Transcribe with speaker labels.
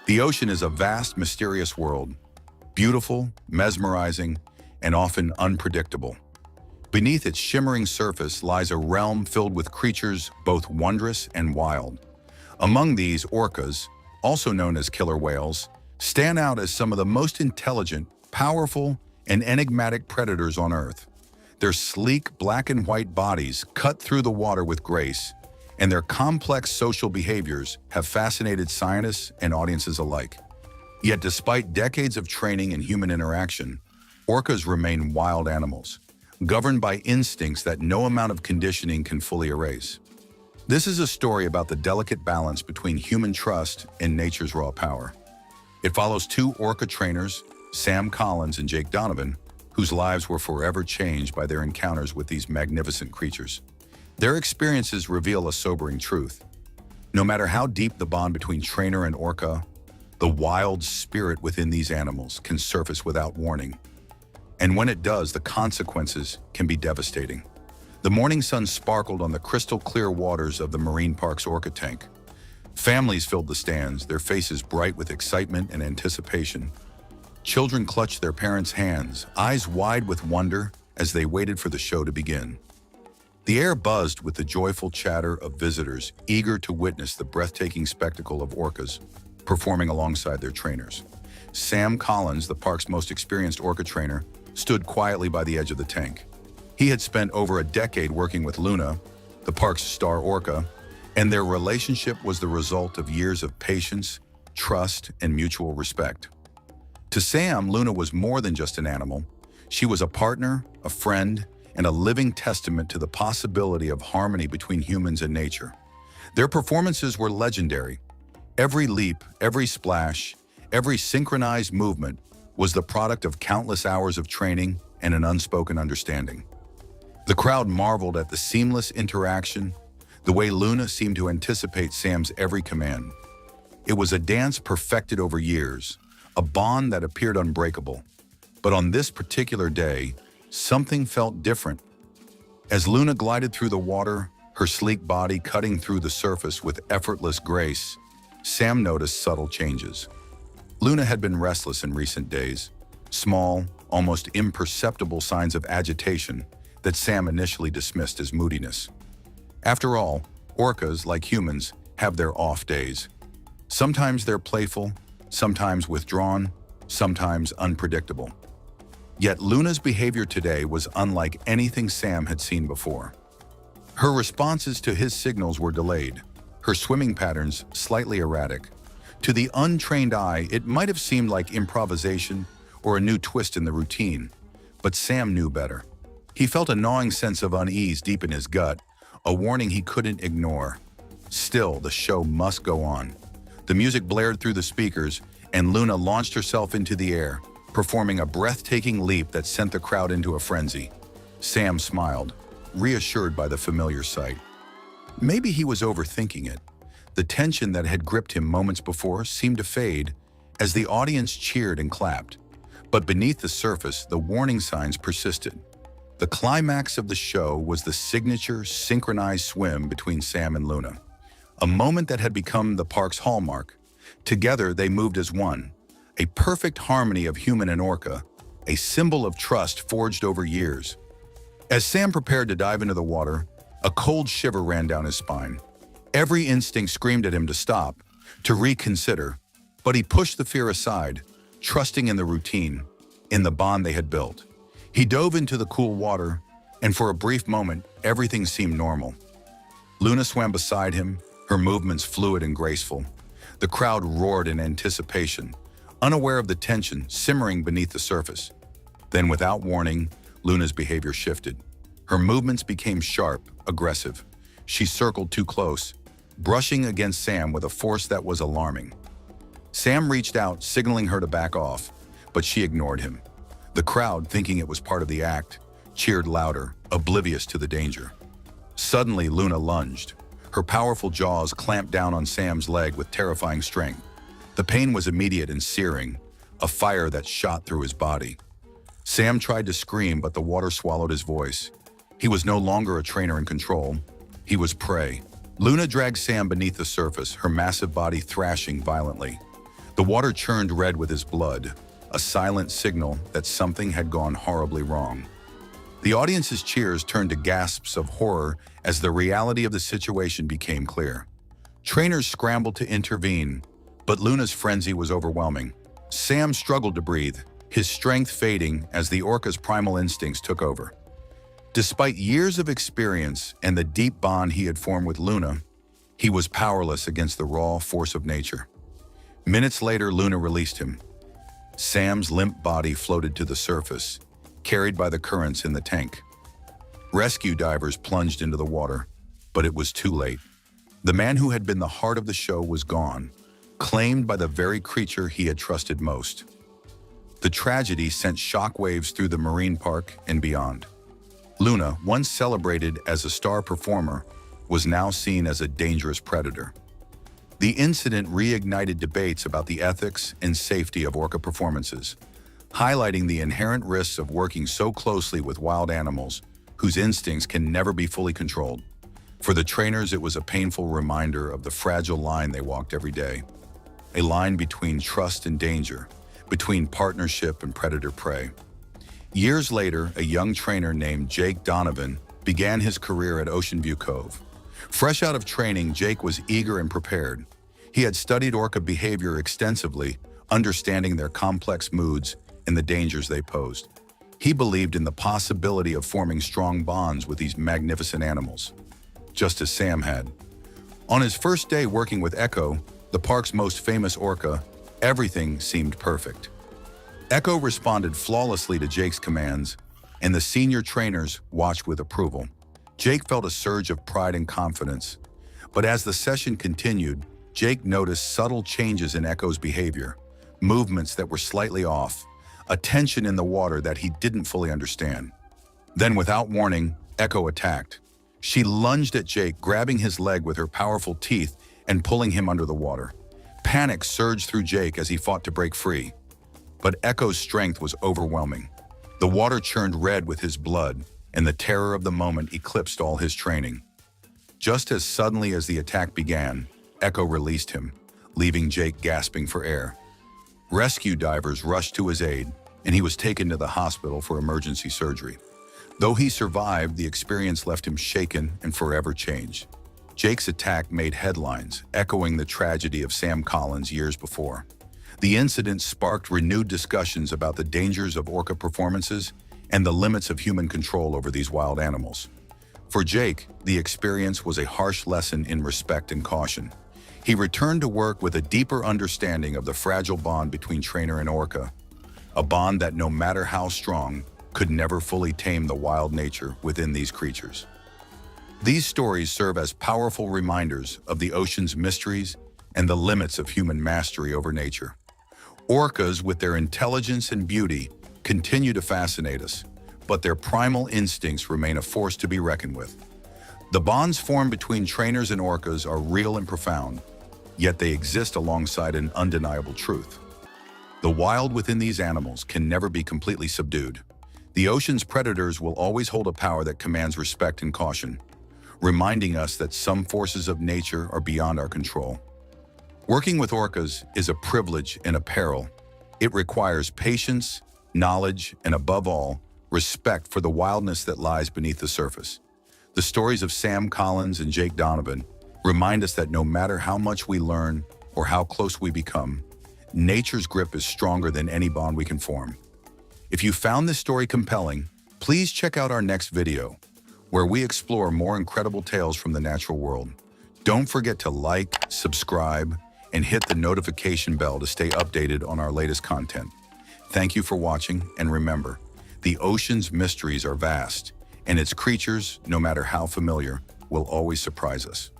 Speaker 1: The ocean is a vast, mysterious world, beautiful, mesmerizing, and often unpredictable. Beneath its shimmering surface lies a realm filled with creatures both wondrous and wild. Among these, orcas, also known as killer whales, stand out as some of the most intelligent, powerful, and enigmatic predators on Earth. Their sleek black and white bodies cut through the water with grace, and their complex social behaviors have fascinated scientists and audiences alike. Yet despite decades of training and human interaction, orcas remain wild animals, governed by instincts that no amount of conditioning can fully erase. This is a story about the delicate balance between human trust and nature's raw power. It follows two orca trainers, Sam Collins and Jake Donovan, whose lives were forever changed by their encounters with these magnificent creatures. Their experiences reveal a sobering truth. No matter how deep the bond between trainer and orca, the wild spirit within these animals can surface without warning. And when it does, the consequences can be devastating. The morning sun sparkled on the crystal-clear waters of the Marine Park's Orca tank. Families filled the stands, their faces bright with excitement and anticipation. Children clutched their parents' hands, eyes wide with wonder as they waited for the show to begin. The air buzzed with the joyful chatter of visitors eager to witness the breathtaking spectacle of orcas performing alongside their trainers. Sam Collins, the park's most experienced orca trainer, stood quietly by the edge of the tank. He had spent over a decade working with Luna, the park's star orca, and their relationship was the result of years of patience, trust, and mutual respect. To Sam, Luna was more than just an animal. She was a partner, a friend, and a living testament to the possibility of harmony between humans and nature. Their performances were legendary. Every leap, every splash, every synchronized movement was the product of countless hours of training and an unspoken understanding. The crowd marveled at the seamless interaction, the way Luna seemed to anticipate Sam's every command. It was a dance perfected over years, a bond that appeared unbreakable. But on this particular day, something felt different. As Luna glided through the water, her sleek body cutting through the surface with effortless grace, Sam noticed subtle changes. Luna had been restless in recent days, small, almost imperceptible signs of agitation that Sam initially dismissed as moodiness. After all, orcas, like humans, have their off days. Sometimes they're playful, sometimes withdrawn, sometimes unpredictable. Yet Luna's behavior today was unlike anything Sam had seen before. Her responses to his signals were delayed, her swimming patterns slightly erratic. To the untrained eye, it might have seemed like improvisation or a new twist in the routine, but Sam knew better. He felt a gnawing sense of unease deep in his gut, a warning he couldn't ignore. Still, the show must go on. The music blared through the speakers, and Luna launched herself into the air, performing a breathtaking leap that sent the crowd into a frenzy. Sam smiled, reassured by the familiar sight. Maybe he was overthinking it. The tension that had gripped him moments before seemed to fade as the audience cheered and clapped. But beneath the surface, the warning signs persisted. The climax of the show was the signature synchronized swim between Sam and Luna, a moment that had become the park's hallmark. Together, they moved as one, a perfect harmony of human and orca, a symbol of trust forged over years. As Sam prepared to dive into the water, a cold shiver ran down his spine. Every instinct screamed at him to stop, to reconsider, but he pushed the fear aside, trusting in the routine, in the bond they had built. He dove into the cool water, and for a brief moment, everything seemed normal. Luna swam beside him, her movements fluid and graceful. The crowd roared in anticipation, unaware of the tension simmering beneath the surface. Then, without warning, Luna's behavior shifted. Her movements became sharp, aggressive. She circled too close, brushing against Sam with a force that was alarming. Sam reached out, signaling her to back off, but she ignored him. The crowd, thinking it was part of the act, cheered louder, oblivious to the danger. Suddenly, Luna lunged. Her powerful jaws clamped down on Sam's leg with terrifying strength. The pain was immediate and searing, a fire that shot through his body. Sam tried to scream, but the water swallowed his voice. He was no longer a trainer in control. He was prey. Luna dragged Sam beneath the surface, her massive body thrashing violently. The water churned red with his blood, a silent signal that something had gone horribly wrong. The audience's cheers turned to gasps of horror as the reality of the situation became clear. Trainers scrambled to intervene, but Luna's frenzy was overwhelming. Sam struggled to breathe, his strength fading as the orca's primal instincts took over. Despite years of experience and the deep bond he had formed with Luna, he was powerless against the raw force of nature. Minutes later, Luna released him. Sam's limp body floated to the surface, carried by the currents in the tank. Rescue divers plunged into the water, but it was too late. The man who had been the heart of the show was gone, claimed by the very creature he had trusted most. The tragedy sent shockwaves through the marine park and beyond. Luna, once celebrated as a star performer, was now seen as a dangerous predator. The incident reignited debates about the ethics and safety of orca performances, highlighting the inherent risks of working so closely with wild animals whose instincts can never be fully controlled. For the trainers, it was a painful reminder of the fragile line they walked every day, a line between trust and danger, between partnership and predator-prey. Years later, a young trainer named Jake Donovan began his career at Ocean View Cove. Fresh out of training, Jake was eager and prepared. He had studied orca behavior extensively, understanding their complex moods and the dangers they posed. He believed in the possibility of forming strong bonds with these magnificent animals, just as Sam had. On his first day working with Echo, the park's most famous orca, everything seemed perfect. Echo responded flawlessly to Jake's commands, and the senior trainers watched with approval. Jake felt a surge of pride and confidence, but as the session continued, Jake noticed subtle changes in Echo's behavior, movements that were slightly off, a tension in the water that he didn't fully understand. Then, without warning, Echo attacked. She lunged at Jake, grabbing his leg with her powerful teeth and pulling him under the water. Panic surged through Jake as he fought to break free. But Echo's strength was overwhelming. The water churned red with his blood, and the terror of the moment eclipsed all his training. Just as suddenly as the attack began, Echo released him, leaving Jake gasping for air. Rescue divers rushed to his aid, and he was taken to the hospital for emergency surgery. Though he survived, the experience left him shaken and forever changed. Jake's attack made headlines, echoing the tragedy of Sam Collins years before. The incident sparked renewed discussions about the dangers of orca performances and the limits of human control over these wild animals. For Jake, the experience was a harsh lesson in respect and caution. He returned to work with a deeper understanding of the fragile bond between trainer and orca, a bond that, no matter how strong, could never fully tame the wild nature within these creatures. These stories serve as powerful reminders of the ocean's mysteries and the limits of human mastery over nature. Orcas, with their intelligence and beauty, continue to fascinate us, but their primal instincts remain a force to be reckoned with. The bonds formed between trainers and orcas are real and profound, yet they exist alongside an undeniable truth. The wild within these animals can never be completely subdued. The ocean's predators will always hold a power that commands respect and caution, reminding us that some forces of nature are beyond our control. Working with orcas is a privilege and a peril. It requires patience, knowledge, and above all, respect for the wildness that lies beneath the surface. The stories of Sam Collins and Jake Donovan remind us that no matter how much we learn or how close we become, nature's grip is stronger than any bond we can form. If you found this story compelling, please check out our next video, where we explore more incredible tales from the natural world. Don't forget to like, subscribe, and hit the notification bell to stay updated on our latest content. Thank you for watching, and remember, the ocean's mysteries are vast, and its creatures, no matter how familiar, will always surprise us.